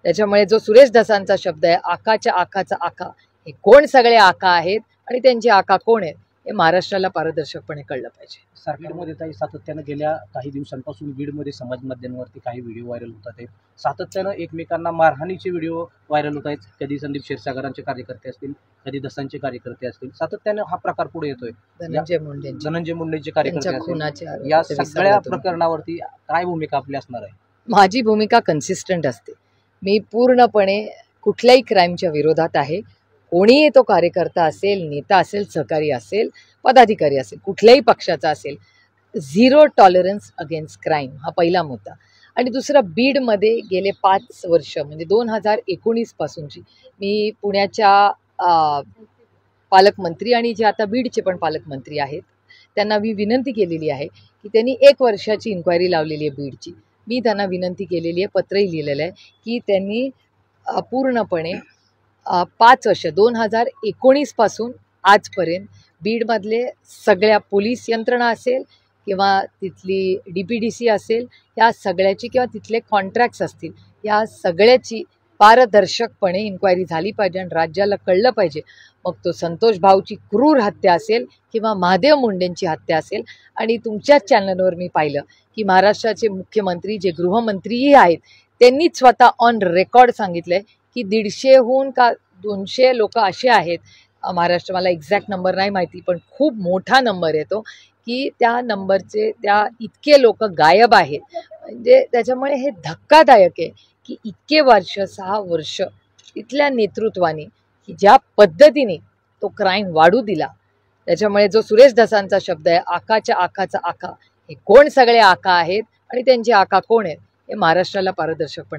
त्याच्यामुळे जो सुरेश धसांचा शब्द आहे, आकाच्या आकाचा आका, हे कोण सगळे आका आहेत आणि त्यांचे आका कोण आहेत हे महाराष्ट्राला पारदर्शकपणे कळलं पाहिजे. सरकारमध्ये ताई सातत्यानं गेल्या काही दिवसांपासून बीडमध्ये समाज माध्यमांवरती काही व्हिडिओ व्हायरल होतात आहेत. सातत्यानं एकमेकांना मारहाणीचे व्हिडिओ व्हायरल होत आहेत. कधी संदीप क्षीरसागरांचे कार्यकर्ते असतील, कधी दसांचे कार्यकर्ते असतील. सातत्यानं हा प्रकार पुढे येतोय. धनंजय मुंडेंचे कार्यकर्ते असतील. या सगळ्या प्रकरणावरती काय भूमिका आपली असणार आहे? माझी भूमिका कन्सिस्टंट असते. मी पूर्णपणे कुठल्याही क्राईमच्या विरोधात आहे. कोणीही तो कार्यकर्ता असेल, नेता असेल, सहकारी असेल, पदाधिकारी असेल, कुठल्याही पक्षाचा असेल, 0 टॉलरन्स अगेन्स्ट क्राईम हा पहिला मुद्दा. आणि दुसरा, बीडमध्ये गेले 5 वर्ष म्हणजे 2019 पासूनची मी पुण्याच्या पालकमंत्री आणि जे आता बीडचे पण पालकमंत्री आहेत त्यांना मी विनंती केलेली आहे की त्यांनी 1 वर्षाची इन्क्वायरी लावलेली आहे बीडची. मी त्यांना विनंती केलेली आहे, पत्रही लिहिलेलं आहे की त्यांनी पूर्णपणे 5 वर्ष 2019 पासून आजपर्यंत बीडमधले सगळ्या पोलीस यंत्रणा असेल किंवा तिथली DPDC असेल, या सगळ्याची किंवा तिथले कॉन्ट्रॅक्ट्स असतील, या सगळ्याची पारदर्शकपणे इन्क्वायरी झाली पाहिजे आणि राज्याला कळलं पाहिजे. मग तो संतोष भाऊची क्रूर हत्या असेल किंवा महादेव मुंडेंची हत्या असेल. आणि तुमच्याच चॅनलवर मी पाहिलं की महाराष्ट्राचे मुख्यमंत्री जे गृहमंत्रीही आहेत त्यांनीच स्वतः ऑन रेकॉर्ड सांगितलं आहे की 150हून का 200 लोक असे आहेत महाराष्ट्र, मला एक्झॅक्ट नंबर नाही माहिती पण खूप मोठा नंबर येतो की त्या नंबरचे त्या इतके लोक गायब आहेत. म्हणजे त्याच्यामुळे हे धक्कादायक आहे की इतके वर्ष 6 वर्ष इथल्या नेतृत्वाने की ज्या पद्धतीने तो क्राईम वाढू दिला. त्याच्यामुळे जो सुरेश धसांचा शब्द आहे, आकाच्या आकाचा आका, हे कोण सगळे आका आहेत आणि त्यांचे आका कोण आहेत हे महाराष्ट्राला पारदर्शकपणे